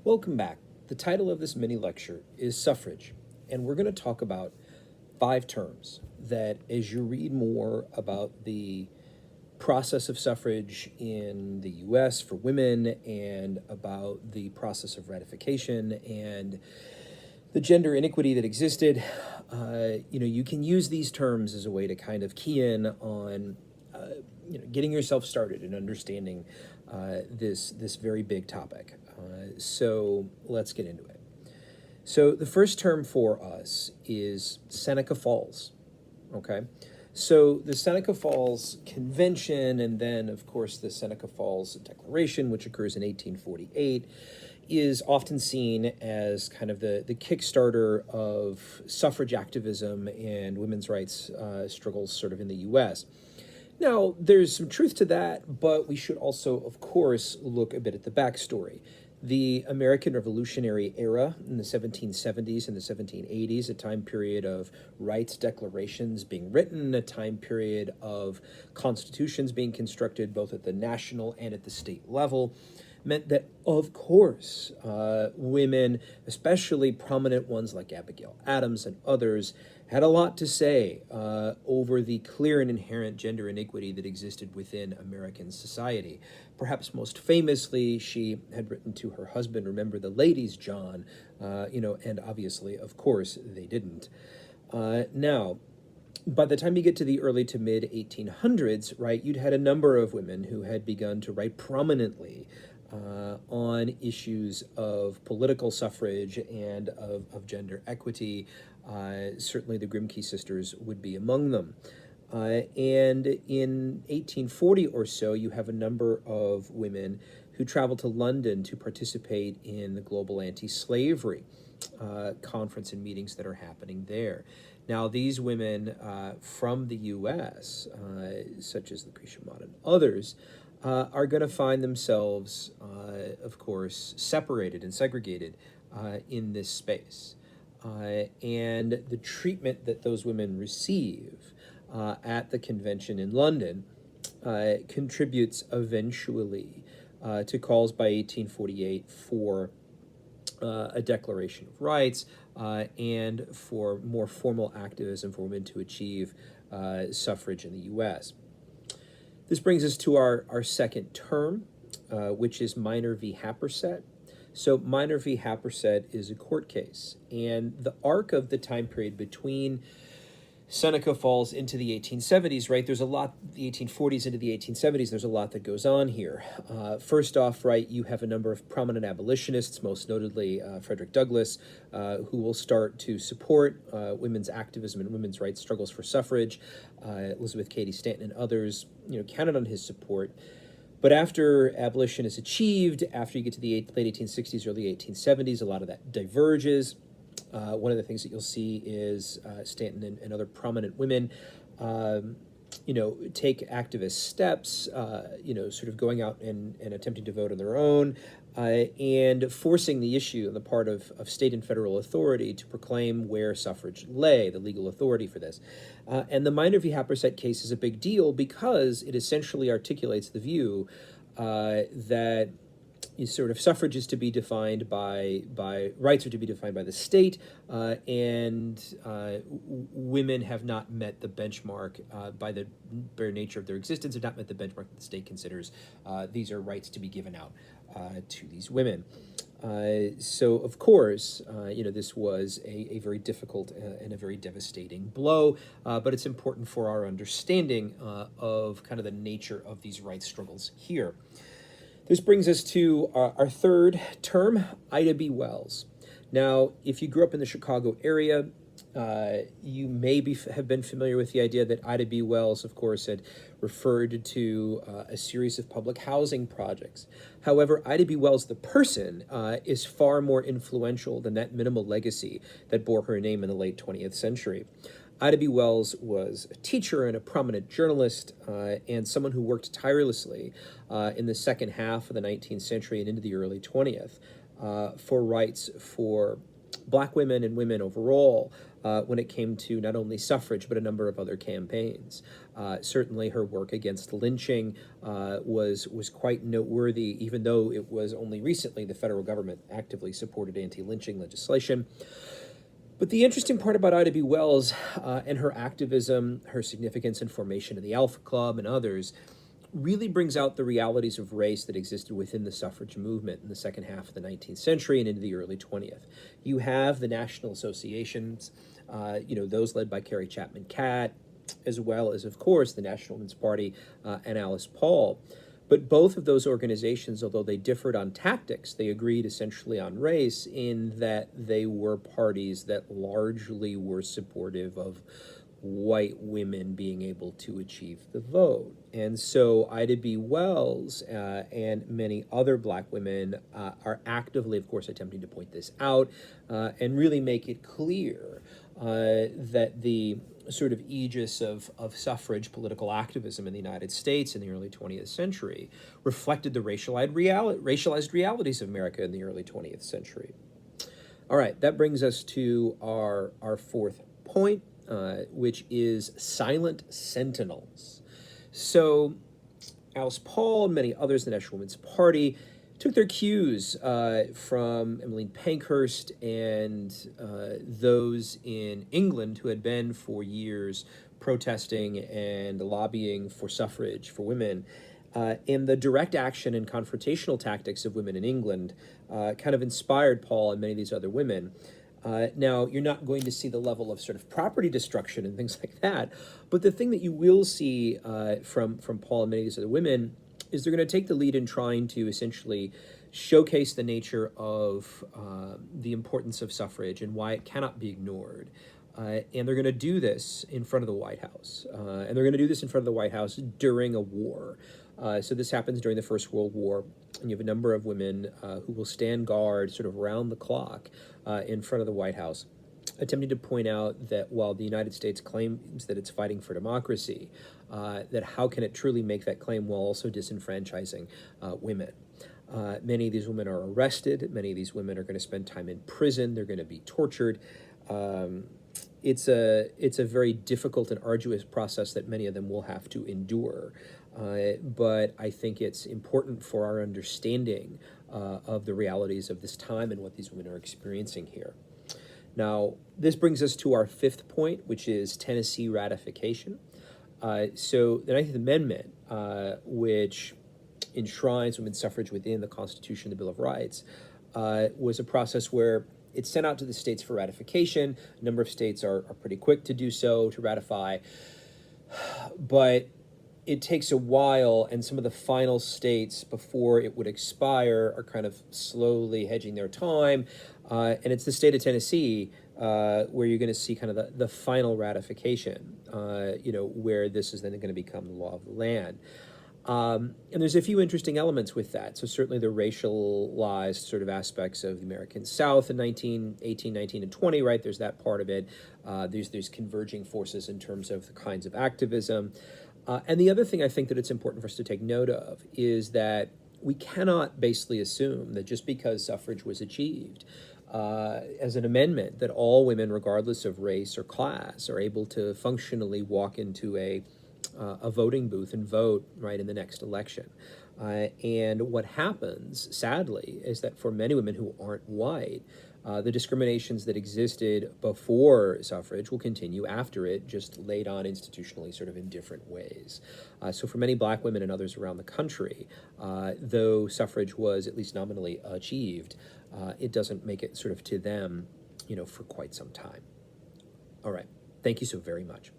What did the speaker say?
Welcome back. The title of this mini lecture is Suffrage, and we're going to talk about 5 terms that, as you read more about the process of suffrage in the US for women and about the process of ratification and the gender inequity that existed, you can use these terms as a way to kind of key in on getting yourself started in understanding this very big topic. So let's get into it. So the first term for us is Seneca Falls. Okay, so the Seneca Falls Convention, and then of course the Seneca Falls Declaration, which occurs in 1848, is often seen as kind of the kickstarter of suffrage activism and women's rights struggles sort of in the US. Now, there's some truth to that, but we should also, of course, look a bit at the backstory. The American Revolutionary era in the 1770s and the 1780s, a time period of rights declarations being written, a time period of constitutions being constructed both at the national and at the state level, meant that, of course, women, especially prominent ones like Abigail Adams and others, had a lot to say over the clear and inherent gender inequity that existed within American society. Perhaps most famously, she had written to her husband, remember the ladies, John, and obviously, of course, they didn't. Now, by the time you get to the early to mid 1800s, right, you'd had a number of women who had begun to write prominently on issues of political suffrage and of gender equity. Certainly the Grimke sisters would be among them. And in 1840 or so, you have a number of women who travel to London to participate in the global anti-slavery conference and meetings that are happening there. Now, these women from the U.S., such as Lucretia Mott and others, are going to find themselves, of course, separated and segregated in this space. And the treatment that those women receive at the convention in London contributes eventually to calls by 1848 for a Declaration of Rights and for more formal activism for women to achieve suffrage in the U.S. This brings us to our second term, which is Minor v. Happersett. So Minor v. Happersett is a court case, and the arc of the time period between Seneca Falls into the 1870s, right, there's a lot, the 1840s into the 1870s, there's a lot that goes on here. First off, right, you have a number of prominent abolitionists, most notably Frederick Douglass, who will start to support women's activism and women's rights struggles for suffrage. Elizabeth Cady Stanton and others, counted on his support. But after abolition is achieved, after you get to the late 1860s, early 1870s, a lot of that diverges. One of the things that you'll see is Stanton and other prominent women, take activist steps, sort of going out and attempting to vote on their own, and forcing the issue on the part of state and federal authority to proclaim where suffrage lay, the legal authority for this. And the Minor v. Happersett case is a big deal because it essentially articulates the view that sort of suffrage is to be defined by rights are to be defined by the state, and women have not met the benchmark by the bare nature of their existence, have not met the benchmark that the state considers these are rights to be given out to these women. So, of course, this was a very difficult and a very devastating blow, but it's important for our understanding of kind of the nature of these rights struggles here. This brings us to our third term, Ida B. Wells. Now, if you grew up in the Chicago area, you may have been familiar with the idea that Ida B. Wells, of course, had referred to a series of public housing projects. However, Ida B. Wells, the person, is far more influential than that minimal legacy that bore her name in the late 20th century. Ida B. Wells was a teacher and a prominent journalist and someone who worked tirelessly in the second half of the 19th century and into the early 20th for rights for Black women and women overall, when it came to not only suffrage, but a number of other campaigns. Certainly her work against lynching was quite noteworthy, even though it was only recently the federal government actively supported anti-lynching legislation. But the interesting part about Ida B. Wells and her activism, her significance and formation of the Alpha Club and others, really brings out the realities of race that existed within the suffrage movement in the second half of the 19th century and into the early 20th. You have the national associations, those led by Carrie Chapman Catt, as well as, of course, the National Women's Party and Alice Paul. But both of those organizations, although they differed on tactics, they agreed essentially on race in that they were parties that largely were supportive of white women being able to achieve the vote. And so Ida B. Wells and many other black women are actively, of course, attempting to point this out and really make it clear that the sort of aegis of suffrage political activism in the United States in the early 20th century reflected the racialized realities of America in the early 20th century. All right, that brings us to our fourth point, which is silent sentinels. So Alice Paul and many others in the National Women's Party took their cues from Emmeline Pankhurst and those in England who had been for years protesting and lobbying for suffrage for women. And the direct action and confrontational tactics of women in England kind of inspired Paul and many of these other women. Now, you're not going to see the level of sort of property destruction and things like that, but the thing that you will see from Paul and many of these other women is they're going to take the lead in trying to essentially showcase the nature of the importance of suffrage and why it cannot be ignored. And they're going to do this in front of the White House. And they're going to do this in front of the White House during a war. So this happens during the First World War, and you have a number of women who will stand guard sort of round the clock in front of the White House, attempting to point out that while the United States claims that it's fighting for democracy, that how can it truly make that claim while also disenfranchising women? Many of these women are arrested. Many of these women are going to spend time in prison. They're going to be tortured. It's a very difficult and arduous process that many of them will have to endure. But I think it's important for our understanding of the realities of this time and what these women are experiencing here. Now, this brings us to our fifth point, which is Tennessee ratification. So the 19th Amendment, which enshrines women's suffrage within the Constitution, the Bill of Rights, was a process where it's sent out to the states for ratification. A number of states are pretty quick to do so, to ratify. But it takes a while, and some of the final states before it would expire are kind of slowly hedging their time. And it's the state of Tennessee where you're going to see kind of the final ratification, where this is then going to become the law of the land. And there's a few interesting elements with that. So certainly the racialized sort of aspects of the American South in 18, 19, and 20, right? There's that part of it. There's converging forces in terms of the kinds of activism. And the other thing I think that it's important for us to take note of is that we cannot basically assume that just because suffrage was achieved as an amendment, that all women, regardless of race or class, are able to functionally walk into a voting booth and vote right in the next election. And what happens, sadly, is that for many women who aren't white, the discriminations that existed before suffrage will continue after it, just laid on institutionally sort of in different ways. So for many black women and others around the country, though suffrage was at least nominally achieved, it doesn't make it sort of to them, for quite some time. All right. Thank you so very much.